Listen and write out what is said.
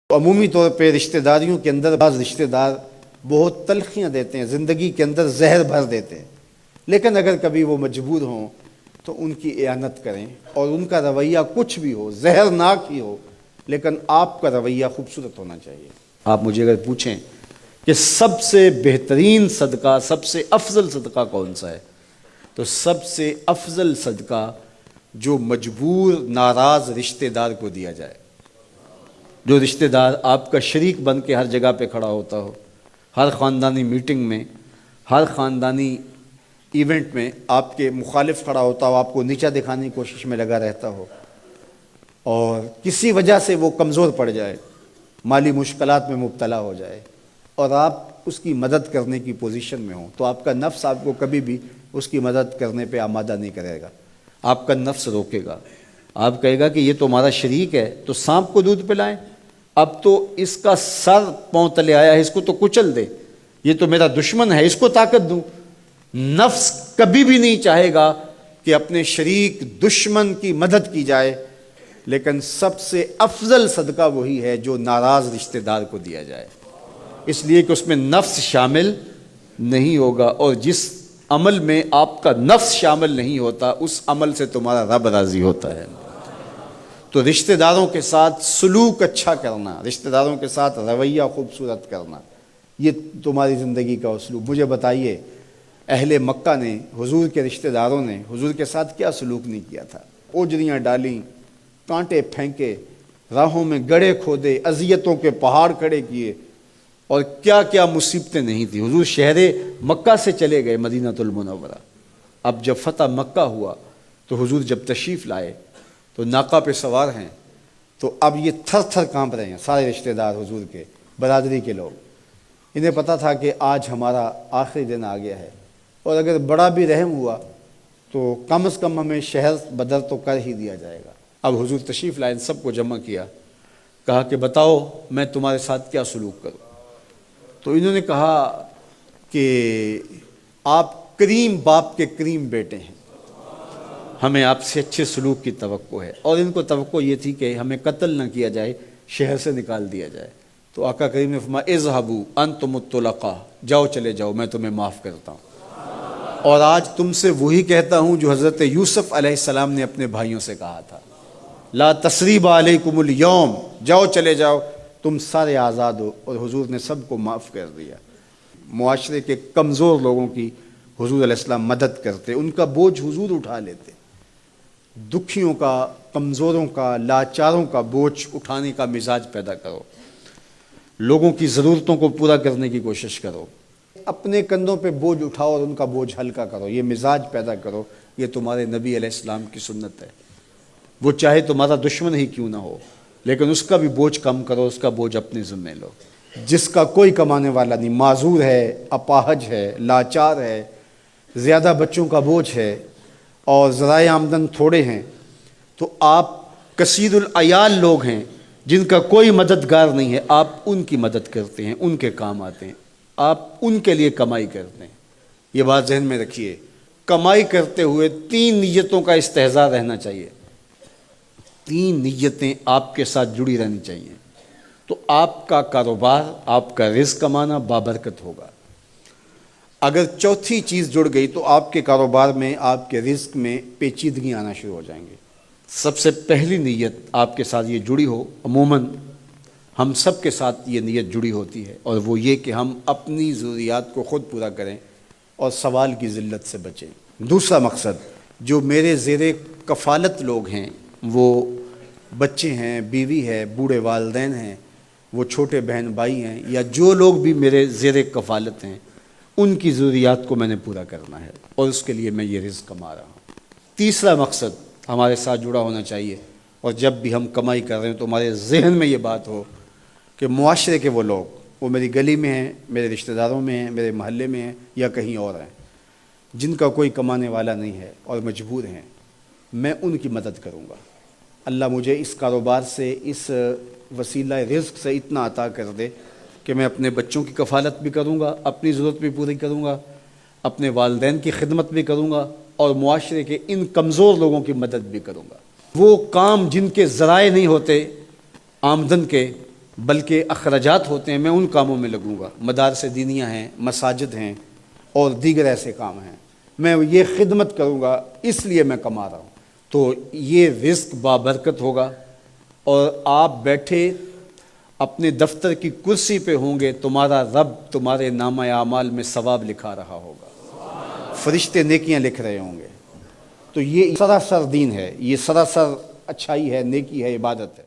عمومی طور پہ رشتہ داریوں کے اندر بعض رشتہ دار بہت تلخیاں دیتے ہیں، زندگی کے اندر زہر بھر دیتے ہیں، لیکن اگر کبھی وہ مجبور ہوں تو ان کی اعانت کریں، اور ان کا رویہ کچھ بھی ہو، زہرناک ہی ہو، لیکن آپ کا رویہ خوبصورت ہونا چاہیے۔ آپ مجھے اگر پوچھیں کہ سب سے بہترین صدقہ، سب سے افضل صدقہ کون سا ہے، تو سب سے افضل صدقہ جو مجبور ناراض رشتہ دار کو دیا جائے، جو رشتہ دار آپ کا شریک بن کے ہر جگہ پہ کھڑا ہوتا ہو، ہر خاندانی میٹنگ میں، ہر خاندانی ایونٹ میں آپ کے مخالف کھڑا ہوتا ہو، آپ کو نیچا دکھانے کی کوشش میں لگا رہتا ہو، اور کسی وجہ سے وہ کمزور پڑ جائے، مالی مشکلات میں مبتلا ہو جائے، اور آپ اس کی مدد کرنے کی پوزیشن میں ہوں، تو آپ کا نفس آپ کو کبھی بھی اس کی مدد کرنے پہ آمادہ نہیں کرے گا۔ آپ کا نفس روکے گا، آپ کہے گا کہ یہ تو ہمارا شریک ہے، تو سانپ کو دودھ پلائیں، اب تو اس کا سر پاؤں تلے آیا ہے، اس کو تو کچل دے، یہ تو میرا دشمن ہے، اس کو طاقت دوں۔ نفس کبھی بھی نہیں چاہے گا کہ اپنے شریک دشمن کی مدد کی جائے، لیکن سب سے افضل صدقہ وہی ہے جو ناراض رشتہ دار کو دیا جائے، اس لیے کہ اس میں نفس شامل نہیں ہوگا، اور جس عمل میں آپ کا نفس شامل نہیں ہوتا اس عمل سے تمہارا رب راضی ہوتا ہے۔ تو رشتہ داروں کے ساتھ سلوک اچھا کرنا، رشتہ داروں کے ساتھ رویہ خوبصورت کرنا، یہ تمہاری زندگی کا اسلوب۔ مجھے بتائیے، اہل مکہ نے، حضور کے رشتہ داروں نے حضور کے ساتھ کیا سلوک نہیں کیا تھا؟ اوجریاں ڈالیں، کانٹے پھینکے، راہوں میں گڑھے کھودے، اذیتوں کے پہاڑ کھڑے کیے، اور کیا کیا مصیبتیں نہیں تھیں۔ حضور شہر مکہ سے چلے گئے مدینہ المنورہ۔ اب جب فتح مکہ ہوا تو حضور جب تشریف لائے تو ناقہ پہ سوار ہیں، تو اب یہ تھر تھر کانپ رہے ہیں سارے رشتہ دار حضور کے، برادری کے لوگ۔ انہیں پتہ تھا کہ آج ہمارا آخری دن آ گیا ہے، اور اگر بڑا بھی رحم ہوا تو کم از کم ہمیں شہر بدر تو کر ہی دیا جائے گا۔ اب حضور تشریف لائے، سب کو جمع کیا، کہا کہ بتاؤ میں تمہارے ساتھ کیا سلوک کروں؟ تو انہوں نے کہا کہ آپ کریم باپ کے کریم بیٹے ہیں، ہمیں آپ سے اچھے سلوک کی توقع ہے، اور ان کو توقع یہ تھی کہ ہمیں قتل نہ کیا جائے، شہر سے نکال دیا جائے۔ تو آقا کریم نے فرمایا اذهبوا انتم الطلقاء، جاؤ چلے جاؤ، میں تمہیں معاف کرتا ہوں۔ اور آج تم سے وہی کہتا ہوں جو حضرت یوسف علیہ السلام نے اپنے بھائیوں سے کہا تھا، لا تثریب علیکم اليوم، جاؤ چلے جاؤ، تم سارے آزاد ہو۔ اور حضور نے سب کو معاف کر دیا۔ معاشرے کے کمزور لوگوں کی حضور علیہ السلام مدد کرتے، ان کا بوجھ حضور اٹھا لیتے۔ دکھیوں کا، کمزوروں کا، لاچاروں کا بوجھ اٹھانے کا مزاج پیدا کرو، لوگوں کی ضرورتوں کو پورا کرنے کی کوشش کرو، اپنے کندھوں پہ بوجھ اٹھاؤ اور ان کا بوجھ ہلکا کرو، یہ مزاج پیدا کرو۔ یہ تمہارے نبی علیہ السلام کی سنت ہے۔ وہ چاہے تمہارا دشمن ہی کیوں نہ ہو، لیکن اس کا بھی بوجھ کم کرو، اس کا بوجھ اپنے ذمہ لو۔ جس کا کوئی کمانے والا نہیں، معذور ہے، اپاہج ہے، لاچار ہے، زیادہ بچوں کا بوجھ ہے، اور ذرائع آمدن تھوڑے ہیں، تو آپ کثیر العیال لوگ ہیں جن کا کوئی مددگار نہیں ہے، آپ ان کی مدد کرتے ہیں، ان کے کام آتے ہیں، آپ ان کے لیے کمائی کرتے ہیں۔ یہ بات ذہن میں رکھیے، کمائی کرتے ہوئے 3 نیتوں کا استحضار رہنا چاہیے، 3 نیتیں آپ کے ساتھ جڑی رہنی چاہیے، تو آپ کا کاروبار، آپ کا رزق کمانا بابرکت ہوگا۔ اگر چوتھی چیز جڑ گئی تو آپ کے کاروبار میں، آپ کے رزق میں پیچیدگیاں آنا شروع ہو جائیں گے۔ سب سے پہلی نیت آپ کے ساتھ یہ جڑی ہو، عموماً ہم سب کے ساتھ یہ نیت جڑی ہوتی ہے، اور وہ یہ کہ ہم اپنی ضروریات کو خود پورا کریں اور سوال کی ذلت سے بچیں۔ دوسرا مقصد، جو میرے زیر کفالت لوگ ہیں، وہ بچے ہیں، بیوی ہے، بوڑھے والدین ہیں، وہ چھوٹے بہن بھائی ہیں، یا جو لوگ بھی میرے زیر کفالت ہیں، ان کی ضروریات کو میں نے پورا کرنا ہے، اور اس کے لیے میں یہ رزق کما رہا ہوں۔ تیسرا مقصد ہمارے ساتھ جڑا ہونا چاہیے، اور جب بھی ہم کمائی کر رہے ہیں تو ہمارے ذہن میں یہ بات ہو کہ معاشرے کے وہ لوگ، وہ میری گلی میں ہیں، میرے رشتہ داروں میں ہیں، میرے محلے میں ہیں، یا کہیں اور ہیں، جن کا کوئی کمانے والا نہیں ہے اور مجبور ہیں، میں ان کی مدد کروں گا۔ اللہ مجھے اس کاروبار سے، اس وسیلہ رزق سے اتنا عطا کر دے کہ میں اپنے بچوں کی کفالت بھی کروں گا، اپنی ضرورت بھی پوری کروں گا، اپنے والدین کی خدمت بھی کروں گا، اور معاشرے کے ان کمزور لوگوں کی مدد بھی کروں گا۔ وہ کام جن کے ذرائع نہیں ہوتے آمدن کے، بلکہ اخراجات ہوتے ہیں میں ان کاموں میں لگوں گا، مدارس دینیہ ہیں، مساجد ہیں اور دیگر ایسے کام ہیں، میں یہ خدمت کروں گا، اس لیے میں کما رہا ہوں، تو یہ رزق بابرکت ہوگا، اور آپ بیٹھے اپنے دفتر کی کرسی پہ ہوں گے، تمہارا رب تمہارے نامہ اعمال میں ثواب لکھا رہا ہوگا، فرشتے نیکیاں لکھ رہے ہوں گے۔ تو یہ سراسر دین ہے، یہ سراسر اچھائی ہے، نیکی ہے، عبادت ہے۔